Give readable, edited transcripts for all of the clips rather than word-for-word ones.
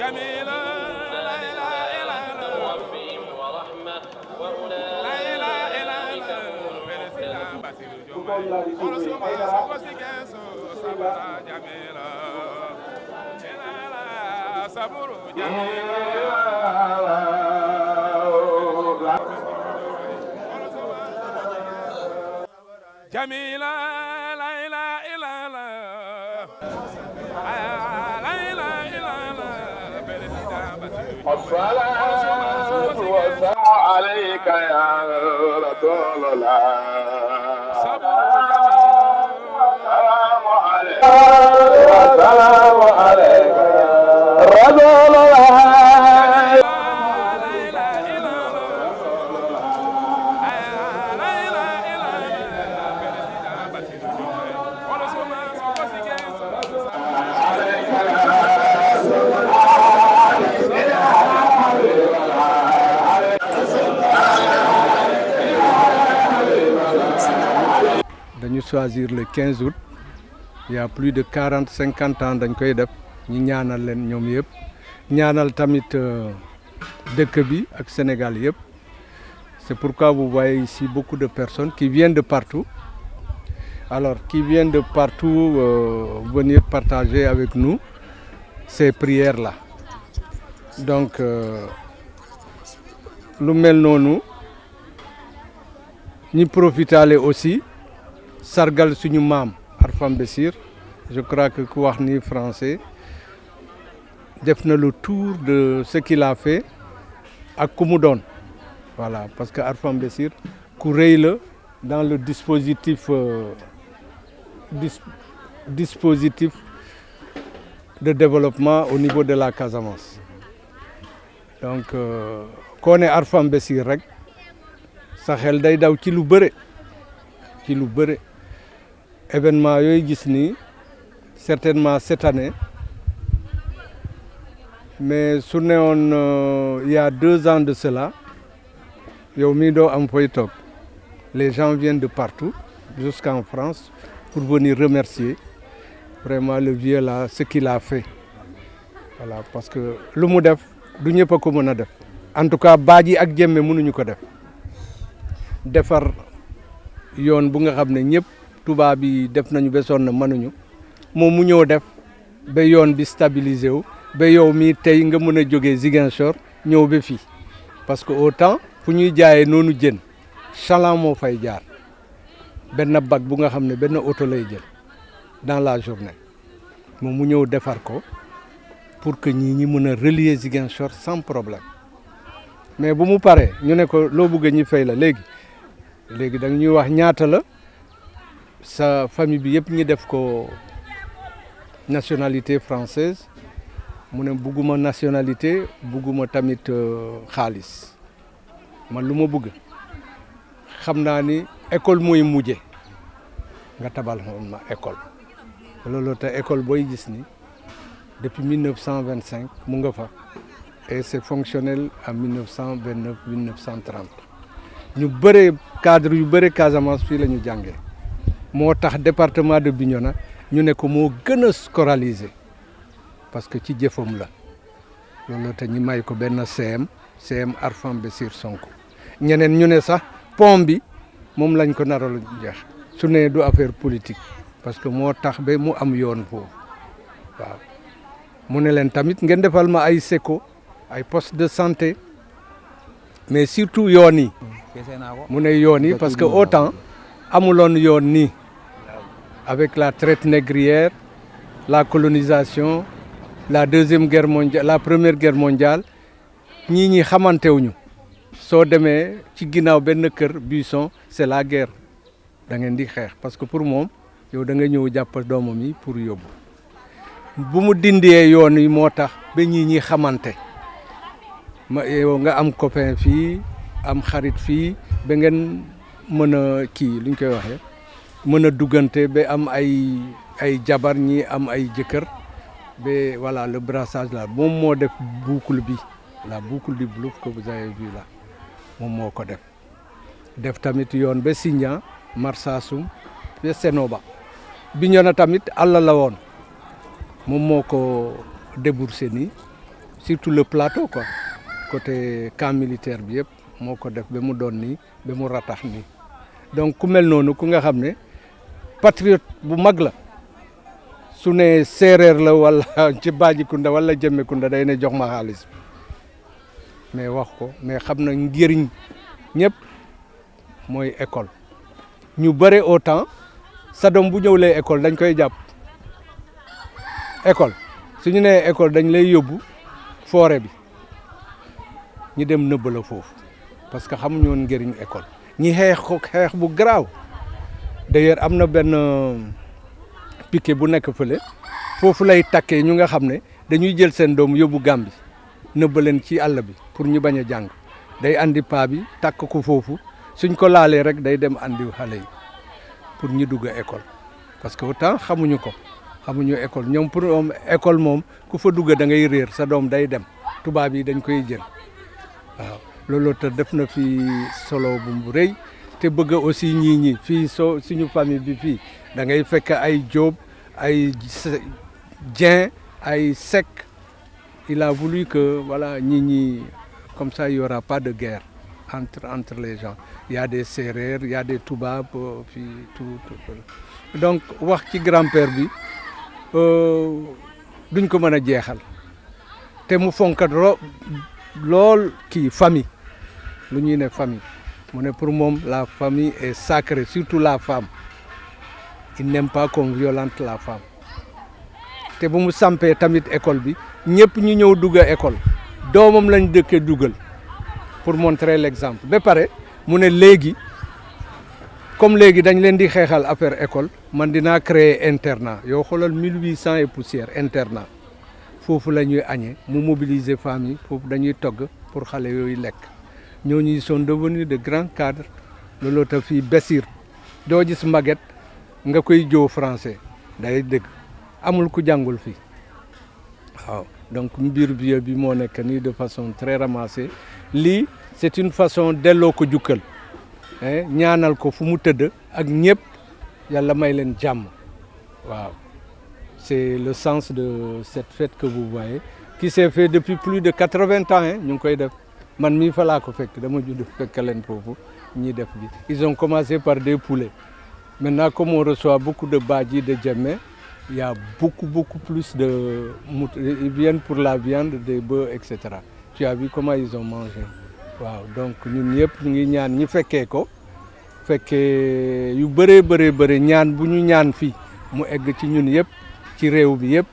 جميلة لا إله إلا الله بهم ورحمة وأولئك لا إله إلا الله بالسلام بسير جمعي ورسوما سوسيكسو صبرا جميلة لا صبر جميلة جميلة لا إله إلا الله لا إله إلا الله الصلاة والسلام عليك يا رسول الله السلام عليك السلام عليك يا رسول الله dañu choisir le 15 août il y a plus de 40-50 ans dañ koy def ñu ñaanal leen ñoom yëpp ñaanal tamit dëkk bi ak Sénégal yëpp c'est pourquoi vous voyez ici beaucoup de personnes qui viennent de partout alors qui viennent de partout venir partager avec nous ces prières là donc lu mel noonu ñi profitaale aussi sargal suñu maam Arfam Bessir je crois que ku wax ni français def na le tour de ce qu'il a fait ak ku mu doon voilà parce que Arfam Bessir ku rëy la dans le dispositif de développement au niveau de la Casamance donc koo ne Arfam Bessir rek sa xel day daw ci lu bëre événement yooyu gis ni certainement cette année mais su newoon il y a 2 ans de cela yow mii doo am fooy toog les gens viennent de partout jusqu'en France pour venir remercier vraiment le vieux là ce qu'il a fait voilà parce que lu mu def du ñëpp a ko mën a def en tout cas Badji ak Jemme mënuñu ko def defar yoon bu nga xam ne ñëpp tubaab bi def nañu ba sonn mënuñu moom mu ñëw def ba yoon bi stabilisé wu ba yow mii tey nga mën a jógee Ziguinchor ñëw ba fii parce que autant fu ñuy jaayee noonu jën chaland moo fay jaar benn bag bu nga xam ne benn oto lay jël dans la journée moom mu ñëw defar ko pour que ñi mën a relier Ziguinchor sans problème mais bu mu paree ñu ne ko loo bëgg ñi fay la léegi da ñuy wax ñaata la sa famille bi yëpp ñi def ko nationalité française mu ne bugguma nationalité bugguma tamit xaalis man lu ma bëgg xam naa ni école mooy mujje nga tabal ma école loolu te école booy gis ni depuis 1925 mu nga fa et c'est fonctionnel en 1929 1930 ñu bëre cadre yu bëre Casamance fii la ñu jàngee moo tax département de Bignona ñu ne ko moo gën a scoralisé parce que ci jëfam la loolu te ñu may ko benn CM Arfam Bessir Sonko ñeneen ñu ne sax pont bi moom lañ ko naral jeex su ne du affaire politique parce que moo tax ba mu am yoon foofu waaw mu ne leen tamit ngeen defal ma ay SECO ay poste de santé mais surtout yoon yi mu ne yoon yi parce que autant amuloon yoon nii avec la traite négrière la colonisation la deuxième guerre mondiale la première guerre mondiale ñi xamantewuñu soo demee ci ginnaaw benn kër buisson c'est la guerre da ngeen di xeex parce que pour moom yow da nga ñëw jàpp doomam yi pour yóbbu bu mu dindee yoon yi moo tax ba ñi xamante ma yow nga am copain fii am xarit fii ba ngeen mën a kii lu ñu koy waxee mën a duggante ba am ay jabar ñi am ay jëkkër ba voilà le brassage là moom moo def boucle bi la boucle du Boulouf que vous avez vu là moom moo ko def tamit yoon ba Sindian Marsassoum ba Sénoba Bignona tamit àll la woon moom moo ko déboursé nii surtout le plateau quoi côté camp militaire bi yëpp moo ko def ba mu doon nii ba mu ratax nii donc ku mel noonu ku nga xam ne patriote bu mag la su ne séeréer la wala ci Baajikunda wala Jëmmekunda day ne jox ma xaalis mais wax ko mais xam na njëriñ ñëpp mooy école ñu bëre autant sa doom bu ñëwlee école dañ koy jàpp école su ñu nee école dañ lay yóbbu forêt bi ñu dem nëbb la foofu parce que xamuñu woon njëriñ école ñi xeex ko xeex bu garaaw d'ailleurs am na benn piquet bu nekk fële foofu lay takkee ñu nga xam ne dañuy jël seen doom yóbbu Gàmbi nëbb leen ci àll bi pour ñu bañ a jàng day andi paa bi takk ko foofu suñ ko laalee rek day dem andi xale yi pour ñu dugg école parce que autant xamuñu ko xamuñu école ñoom pour école moom ku fa dugg da ngay réer sa doom day dem tubaab yi dañ koy jël waaw loolu te def na fi solo bu rëy te bëgg aussi ñii fii suñu famille bi fii da ngay fekk ay Jóob ay Dieng ay Seck il a voulu que voilà ñi comme ça il y aura pas de guerre entre les gens il y a des Sérères il y a des tubaab fii tout donc wax ci grand-père bi duñ ko mën a jeexal te mu fonkat lool kii famille lu ñuy ne famille mu ne pour moom la famille est sacrée surtout la femme il n'aime pas qu'on violente la femme te bu mu sampee tamit école bi ñëpp ñu ñëw dugg école doomam lañ dëkkee dugal pour montrer l'exemple ba pare mu ne léegi comme léegi dañ leen di xeexal affaire école man dinaa créer internat yow xoolal 1800 et poussière internat foofu la ñuy añee mu mobiliser femmes yi foofu dañuy togg pour xale yooyu lekk ñooñu sont devenus de grands cadres looloo tax fii Bessir doo gis màgget nga koy joo français day dëgg amul ku jàngul fii waaw donc mbir bi moo nekk nii de façon très ramassée lii c'est une façon delloo ko jukkal ñaanal ko fu mu tëdd ak ñëpp yàlla may leen jàmm waaw c'est le sens de cette fête que vous voyez qui s'est fait depuis plus de 80 ans ñu ngi koy def man mii fa laa ko fekk dama judd fekk leen foofu ñi def bi ils ont commencé par des poulets maintenant comme on reçoit beaucoup de Badji de Djemmé il y a beaucoup plus de ils viennent pour la viande des bœufs etc. Tu as vu comment ils ont mangé waaw donc ñun ñëpp ñu ngi ñaan ñi fekkee ko fekkee yu bëree ñaan bu ñu ñaan fii mu egg ci ñun yëpp ci réew bi yëpp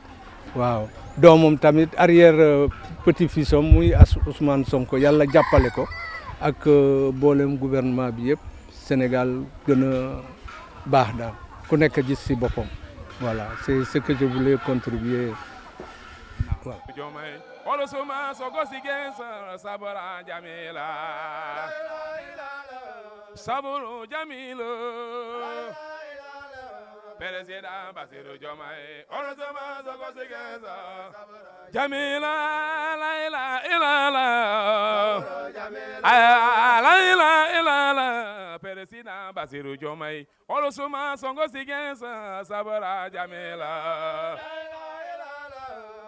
waaw doomam tamit arrière petit fils am muy Ousmane Sonko yàlla jàppale ko ak boolem gouvernement bi yëpp Sénégal gën a baax daal ku nekk gis ci boppam voilà c'est ce que je voulais contribuer voilà. Saburu Jamilu Président Bassirou Diomaye Orosoma Sogo Sigenza Jamila la ilaha illallah la ilaha illallah Président Bassirou Diomaye Orosoma Sogo Sigenza Sabura Jamila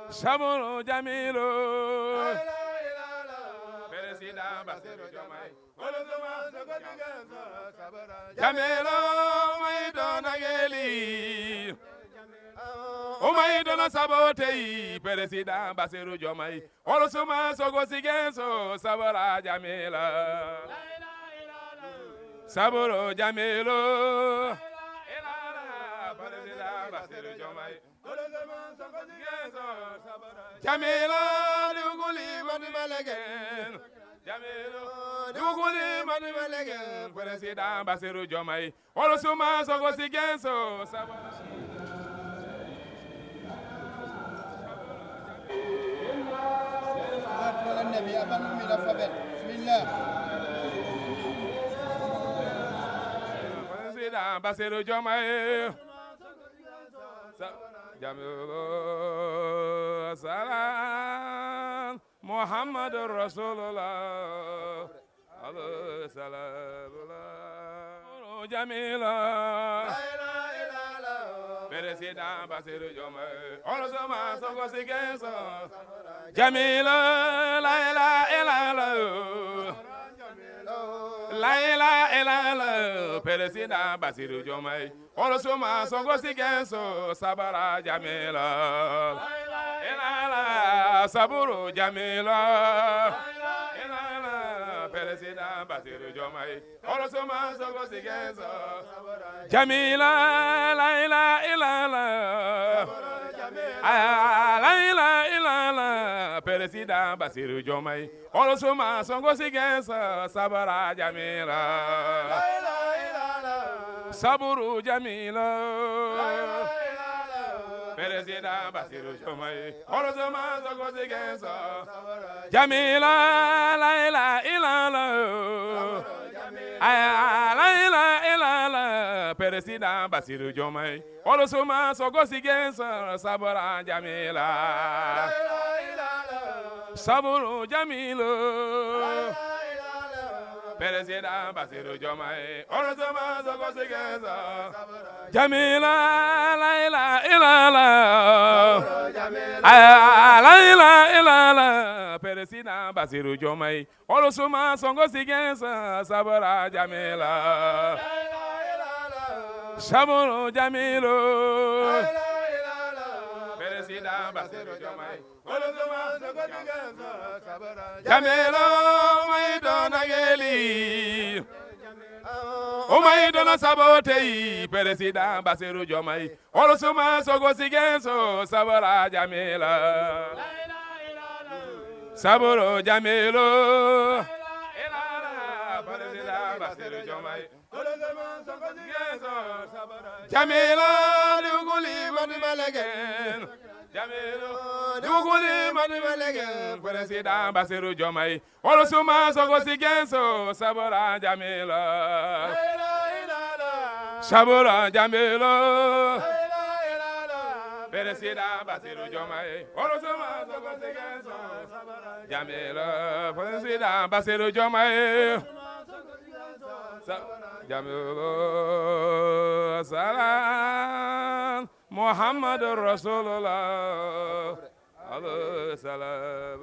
Saburu Jamilu Président Bassirou Diomaye Jamilo Maido Nageli Maido na sabote Président Bassirou Diomaye Orosuma Sogo Sigenzo Sabara Jamila Saboro Jamilo Président Bassirou Diomaye Orosuma Sogo Sigenzo Jamilo Luguli Madimalegen Jamilo Duguli Madimalegen Président Bassirou Diomaye Orosuma Sogo Sigenzo Président Bassirou Diomaye Jamilo Salam Muhammad Rasulullah Alayhi Salam Jamila Président Bassirou Diomaye Orosuma Sogo Sigenzo Jamila la ilaha illallah la ilaha illallah Président Bassirou Diomaye Ousmane Sonko Ziguinchor sabara Jamila illallah saburu Jamila illallah Président Bassirou Diomaye Ousmane Sonko Ziguinchor Jamila la ilaha illallah la ilaha illallah Président Bassirou Diomaye Ousmane Sonko Ziguinchor sabara Jamila saburu Jamila Président Bassirou Diomaye Ousmane Sonko Ziguinchor Jamila la ilaha illallah la ilaha illallah Président Bassirou Diomaye Ousmane Sonko Ziguinchor sabara Jamila saburu Jamila Président Bassirou Diomaye Ousmane Sonko Ziguinchor Jamila la ilaha illallah la ilaha illallah Président Bassirou Diomaye Ousmane Sonko Ziguinchor sabara Jamila saburu Jamila Président Bassirou Diomaye Ousmane Sonko Ziguinchor Jamila may doon ngeli o may doon sabote Président Bassirou Diomaye Ousmane Sonko Ziguinchor sabara Jamila saburu Jamila Président Bassirou Diomaye Ousmane Sonko Ziguinchor Jamila duguli mani malegen Jamila duguli mani malegen Président Bassirou Diomaye Ousmane Sonko Ziguinchor sabara Jamila sabara Jamila Président Bassirou Diomaye Ousmane Sonko Ziguinchor Jamila Président Bassirou Diomaye Jamila salam Muhammadur Rasulullah alayhi salam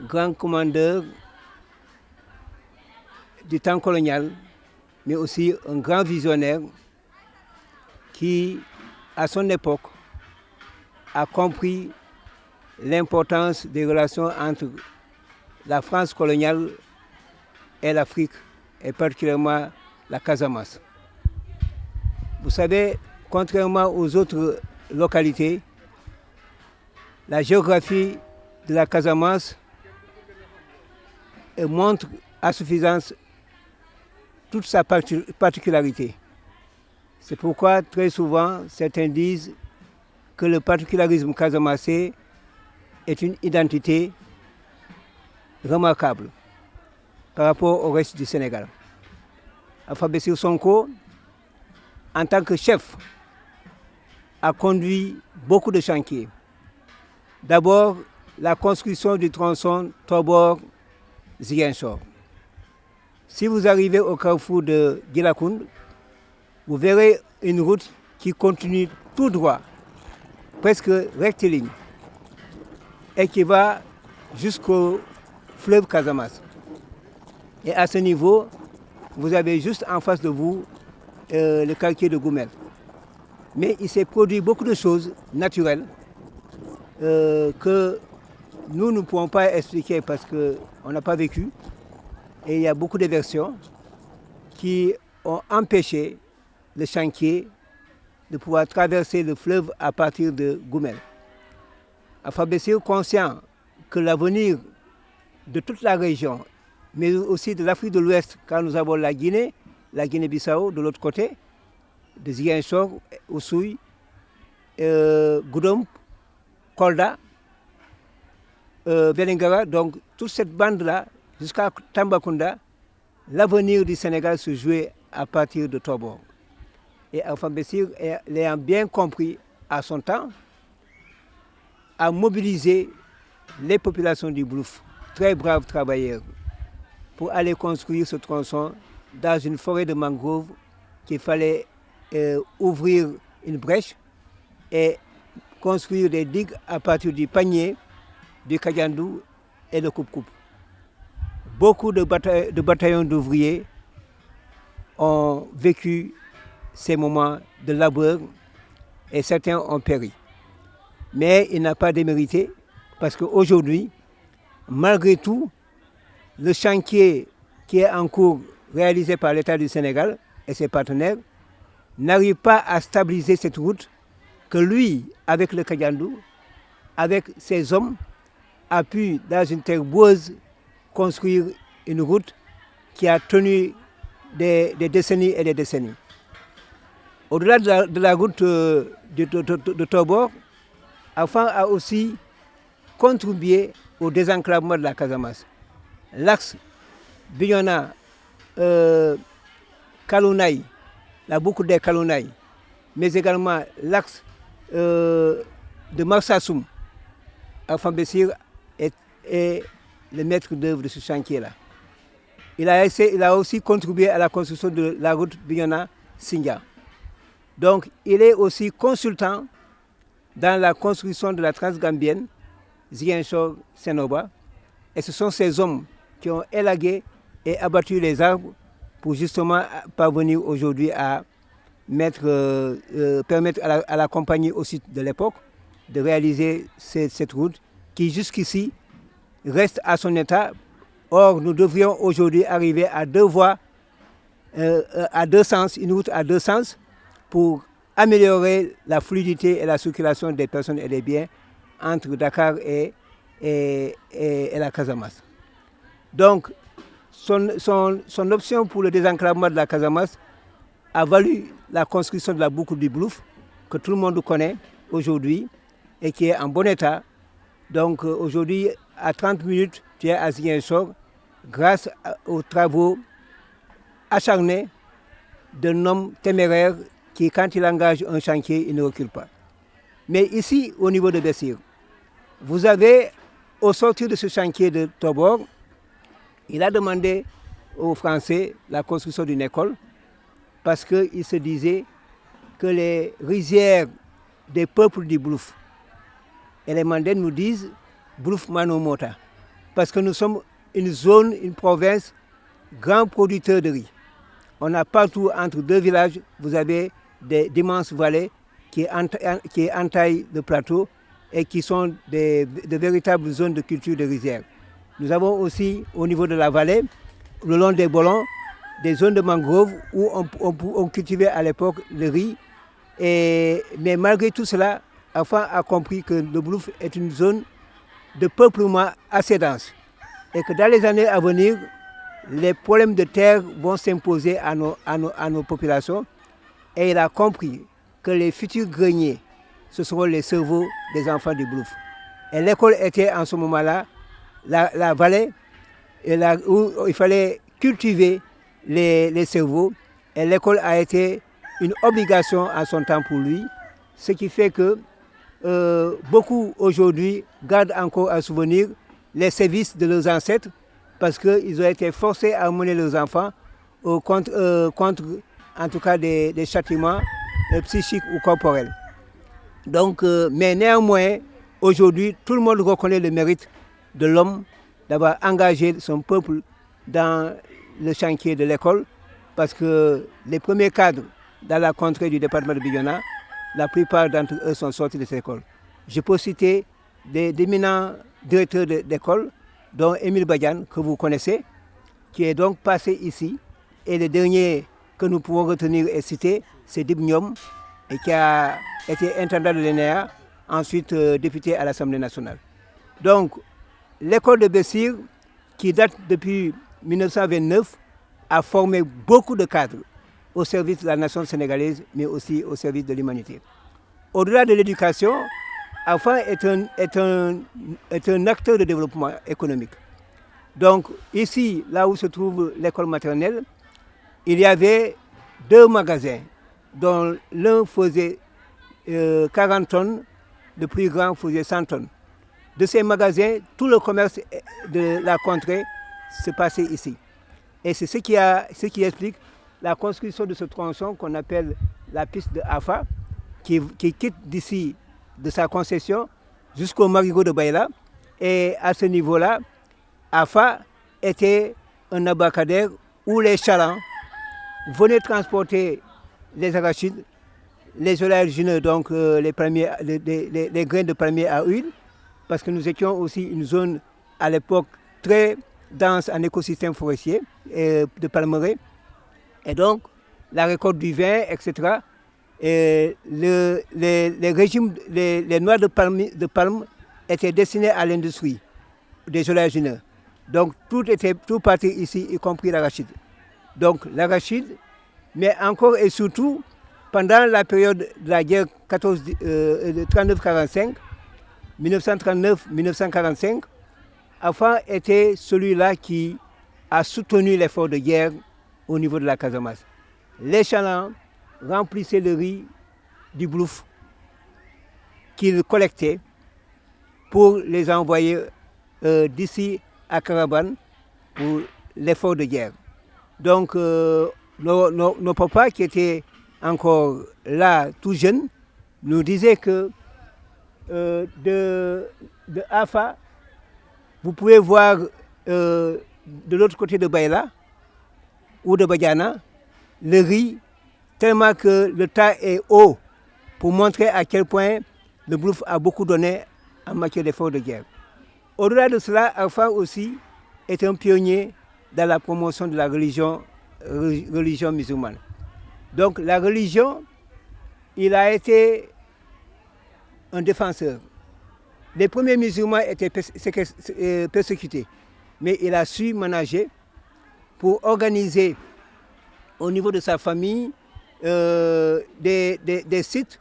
Grand commandeur du temps colonial, mais aussi un grand visionnaire qui, à son époque, a compris l'importance des relations entre la France coloniale et l'Afrique, et particulièrement la Casamance. Vous savez, contrairement aux autres localités, la géographie de la Casamance montre à suffisance toute sa particularité. C'est pourquoi très souvent certains disent que le particularisme casamassé est une identité remarquable par rapport au reste du Sénégal. Alpha Bassirou Sonko, en tant que chef, a conduit beaucoup de chantiers. D'abord, la construction du tronçon Tobor-Ziguinchor. Si vous arrivez au carrefour de Djilakound, vous verrez une route qui continue tout droit, presque rectiligne, et qui va jusqu'au fleuve Casamance. Et à ce niveau, vous avez juste en face de vous le quartier de Goumel. Mais il s'est produit beaucoup de choses naturelles que nous ne pouvons pas expliquer parce qu'on n'a pas vécu. Et il y a beaucoup de versions qui ont empêché le chantier de pouvoir traverser le fleuve à partir de Goumel. Alpha Bessir, conscient que l'avenir de toute la région, mais aussi de l'Afrique de l'Ouest, quand nous avons la Guinée-Bissau de l'autre côté, de Ziguinchor, Oussouye, Goudomp, Kolda, Vélingara, donc toute cette bande-là, jusqu'à Tambacounda, l'avenir du Sénégal se jouait à partir de Tobor. Et Alpha Bessir, l'ayant bien compris à son temps, a mobilisé les populations du Blouf, très braves travailleurs, pour aller construire ce tronçon dans une forêt de mangroves qu'il fallait ouvrir une brèche et construire des digues à partir du Panier, du Kadiandou et de Coupe-Coupe. Beaucoup de bataillons d'ouvriers ont vécu ces moments de labeur et certains ont péri. Mais il n'a pas démérité parce qu'aujourd'hui, malgré tout, le chantier qui est en cours réalisé par l'État du Sénégal et ses partenaires n'arrive pas à stabiliser cette route que lui, avec le Kadiandou, avec ses hommes, a pu, dans une terre boueuse, construire une route qui a tenu des décennies et des décennies. Au-delà de la route de Tobor, Alpha a aussi contribué au désenclavement de la Casamance. L'axe Bignona, Kalounaï, la boucle des Kalounaï, mais également l'axe de Marsassoum, Alpha Bessir est le maître d'œuvre de ce chantier-là. Il a aussi contribué à la construction de la route Bignona-Sindia. Donc, il est aussi consultant dans la construction de la Transgambienne, Ziguinchor-Sénoba. Et ce sont ces hommes qui ont élagué et abattu les arbres pour justement parvenir aujourd'hui à permettre à la compagnie aussi de l'époque de réaliser cette route qui jusqu'ici reste à son état. Or, nous devrions aujourd'hui arriver à deux voies, à deux sens, une route à deux sens, pour améliorer la fluidité et la circulation des personnes et des biens entre Dakar et la Casamance. Donc, son option pour le désenclavement de la Casamance a valu la construction de la boucle du Blouf, que tout le monde connaît aujourd'hui et qui est en bon état. Donc, aujourd'hui, à 30 minutes, tu es à Ziguinchor grâce aux travaux acharnés d'un homme téméraire qui, quand il engage un chantier, il ne recule pas. Mais ici, au niveau de Bessir, vous avez, au sortir de ce chantier de Tobor, il a demandé aux Français la construction d'une école parce qu'il se disait que les rizières des peuples du Blouf et les Mandés nous disent Blouf Mano Mota, parce que nous sommes une zone, une province, grand producteur de riz. On a partout entre deux villages, vous avez d'immenses vallées qui entaillent le plateau et qui sont de véritables zones de culture de rizières. Nous avons aussi au niveau de la vallée, le long des Bolons, des zones de mangroves où on cultivait à l'époque le riz. Mais malgré tout cela, Alpha a compris que le Blouf est une zone de peuplement assez dense et que dans les années à venir, les problèmes de terre vont s'imposer à nos populations. Et il a compris que les futurs greniers, ce seront les cerveaux des enfants du Blouf. Et l'école était en ce moment-là la vallée où il fallait cultiver les cerveaux. Et l'école a été une obligation en son temps pour lui, ce qui fait que beaucoup aujourd'hui gardent encore un souvenir les services de leurs ancêtres parce qu'ils ont été forcés à mener leurs enfants contre en tout cas des châtiments psychiques ou corporels. Donc, mais néanmoins, aujourd'hui, tout le monde reconnaît le mérite de l'homme d'avoir engagé son peuple dans le chantier de l'école parce que les premiers cadres dans la contrée du département de Bignona, la plupart d'entre eux sont sortis de cette école. Je peux citer d'éminents directeurs d'école, dont Émile Badiane, que vous connaissez, qui est donc passé ici. Et le dernier que nous pouvons retenir et citer, c'est Dib Niom, et qui a été intendant de l'ENEA, ensuite député à l'Assemblée nationale. Donc, l'école de Bessir, qui date depuis 1929, a formé beaucoup de cadres au service de la nation sénégalaise, mais aussi au service de l'humanité. Au-delà de l'éducation, AFA est un acteur de développement économique. Donc ici, là où se trouve l'école maternelle, il y avait 2 magasins, dont l'un faisait 40 tonnes, le plus grand faisait 100 tonnes. De ces magasins, tout le commerce de la contrée se passait ici. Et c'est ce qui explique la construction de ce tronçon qu'on appelle la piste de AFA, qui quitte d'ici, de sa concession, jusqu'au marigot de Baïla. Et à ce niveau-là, AFA était un abacadère où les chalands venaient transporter les arachides, les oléagineux, donc les grains de palmier à huile, parce que nous étions aussi une zone à l'époque très dense en écosystème forestier et de palmeraies. Et donc, la récolte du vin, etc. Et les noix de palme étaient destinées à l'industrie des oléagineux. Donc, tout partait ici, y compris l'arachide. Donc, l'arachide, mais encore et surtout, pendant la période de la guerre 39-45, 1939-1945, AFA était celui-là qui a soutenu l'effort de guerre au niveau de la Casamance. Les chalands remplissaient le riz du Blouf qu'ils collectaient pour les envoyer d'ici à Carabane pour l'effort de guerre. Donc nos papas qui étaient encore là tout jeunes nous disaient que de AFA, vous pouvez voir de l'autre côté de Baïla ou de Badiana, le riz, tellement que le tas est haut pour montrer à quel point le Blouf a beaucoup donné en matière d'efforts de guerre. Au-delà de cela, AFA aussi est un pionnier dans la promotion de la religion musulmane. Donc la religion, il a été un défenseur. Les premiers musulmans étaient persécutés, mais il a su manager pour organiser au niveau de sa famille des sites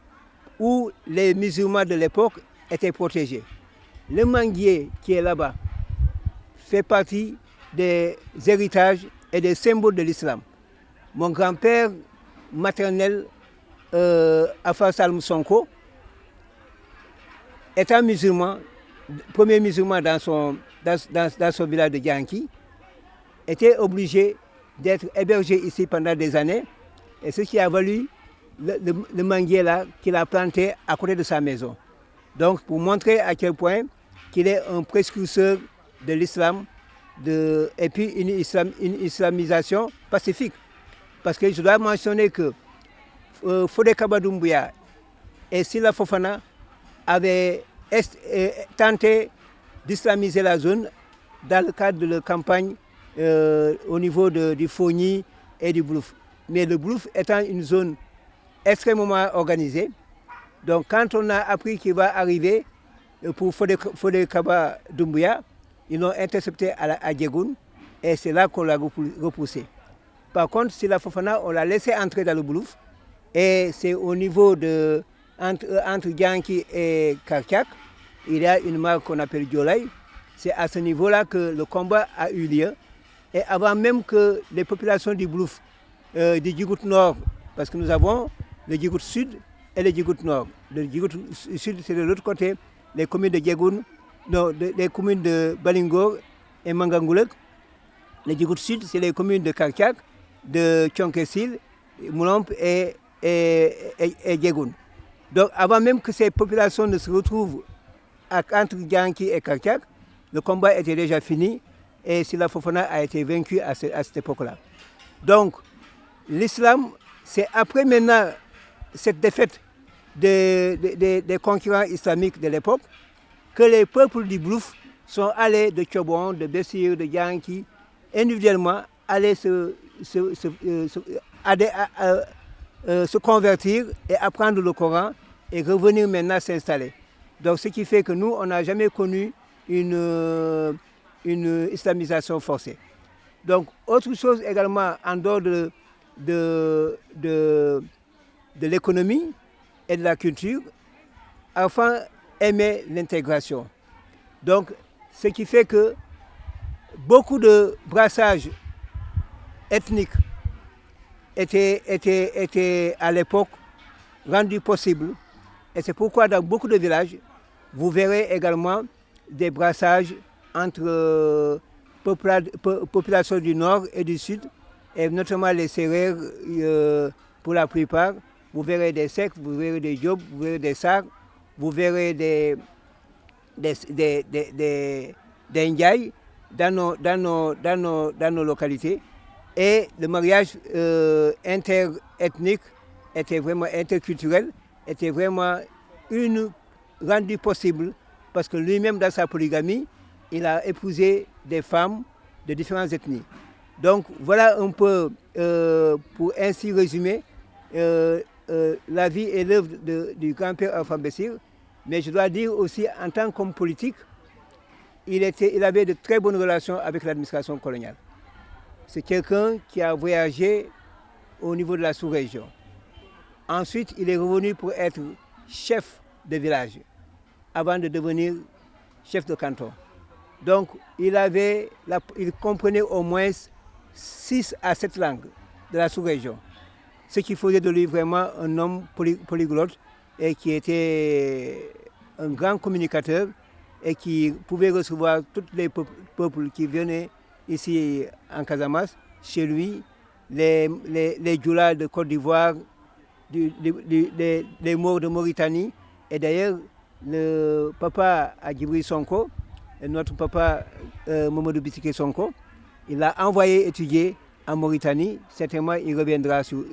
où les musulmans de l'époque étaient protégés. Le manguier qui est là-bas fait partie des héritages et des symboles de l'islam. Mon grand-père maternel, Afa Salm Sonko, étant musulman, premier musulman dans son village de Djanki, était obligé d'être hébergé ici pendant des années, et ce qui a valu le manguier là qu'il a planté à côté de sa maison. Donc pour montrer à quel point qu'il est un précurseur de l'islam, et puis une islamisation pacifique. Parce que je dois mentionner que Fodé Kaba Doumbouya et Sila Fofana avaient tenté d'islamiser la zone dans le cadre de leur campagne au niveau du Fogny et du Blouf. Mais le Blouf étant une zone extrêmement organisée, donc quand on a appris qu'il va arriver pour Fodé Kaba Doumbouya, ils l'ont intercepté à Djegoun et c'est là qu'on l'a repoussé. Par contre, Sila Fofana, on l'a laissé entrer dans le Blouf et c'est au niveau entre Djanki et Karkiak, il y a une marque qu'on appelle Diolay. C'est à ce niveau-là que le combat a eu lieu. Et avant même que les populations du Blouf, du Djigout Nord, parce que nous avons le Djigout Sud et le Djigout Nord. Le Djigout Sud, c'est de l'autre côté, les communes de Djegoun, les communes de Balingor et Mangangoulek. Le Djigout Sud, c'est les communes de Karkiak, de Tchonkessil, Moulamp et Djegoun. Donc avant même que ces populations ne se retrouvent entre Djanki et Karkiak, le combat était déjà fini et Silla Fofana a été vaincu à cette époque-là. Donc, l'islam, c'est après maintenant cette défaite des concurrents islamiques de l'époque que les peuples du Blouf sont allés de Tchobon, de Bessir, de Yankee, individuellement, aller se convertir et apprendre le Coran et revenir maintenant s'installer. Donc ce qui fait que nous, on n'a jamais connu une islamisation forcée. Donc autre chose également en dehors de l'économie et de la culture, Arfan aimait l'intégration. Donc ce qui fait que beaucoup de brassages ethniques étaient à l'époque rendus possibles. Et c'est pourquoi dans beaucoup de villages, vous verrez également des brassages entre populations du nord et du sud, et notamment les Sérères pour la plupart. Vous verrez des Secs, vous verrez des Diop, vous verrez des Sarr, vous verrez des Ndiaye dans nos localités. Et le mariage interethnique était vraiment interculturel, était vraiment rendu possible parce que lui-même dans sa polygamie, il a épousé des femmes de différentes ethnies. Donc voilà un peu, pour ainsi résumer, la vie et l'œuvre du grand-père Arfan Bessir. Mais je dois dire aussi, en tant qu'homme politique, il avait de très bonnes relations avec l'administration coloniale. C'est quelqu'un qui a voyagé au niveau de la sous-région. Ensuite, il est revenu pour être chef de village, avant de devenir chef de canton. Donc, il comprenait au moins 6 à 7 langues de la sous-région. Ce qui faisait de lui vraiment un homme polyglotte et qui était un grand communicateur et qui pouvait recevoir tous les peuples qui venaient ici en Casamance, chez lui, les Djoula de Côte d'Ivoire, les Maures de Mauritanie. Et d'ailleurs, le papa Adjibri Sonko, notre papa Mamadou Bissike Sonko, il l'a envoyé étudier en Mauritanie. Certainement, il reviendra sur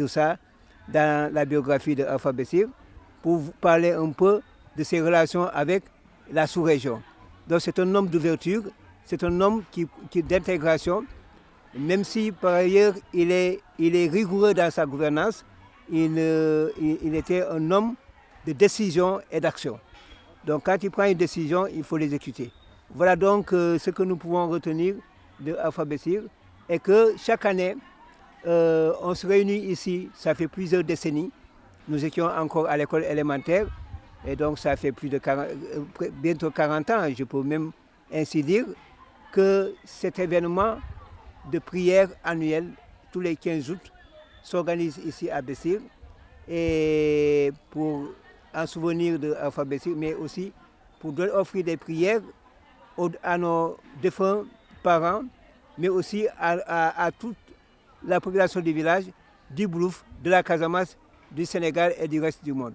ça dans la biographie de Arfan Bessir pour vous parler un peu de ses relations avec la sous-région. Donc c'est un homme d'ouverture, c'est un homme d'intégration, même si par ailleurs il est rigoureux dans sa gouvernance, il était un homme de décision et d'action. Donc quand il prend une décision, il faut l'exécuter. Voilà donc ce que nous pouvons retenir de Arfan Bessir, et que chaque année, on se réunit ici, ça fait plusieurs décennies. Nous étions encore à l'école élémentaire, et donc ça fait bientôt 40 ans, je peux même ainsi dire, que cet événement de prière annuelle, tous les 15 août, s'organise ici à Bessir, et en souvenir de Arfan Bessir, mais aussi pour offrir des prières à nos défunts parents, mais aussi à toute la population du village, du Blouf, de la Casamance, du Sénégal et du reste du monde.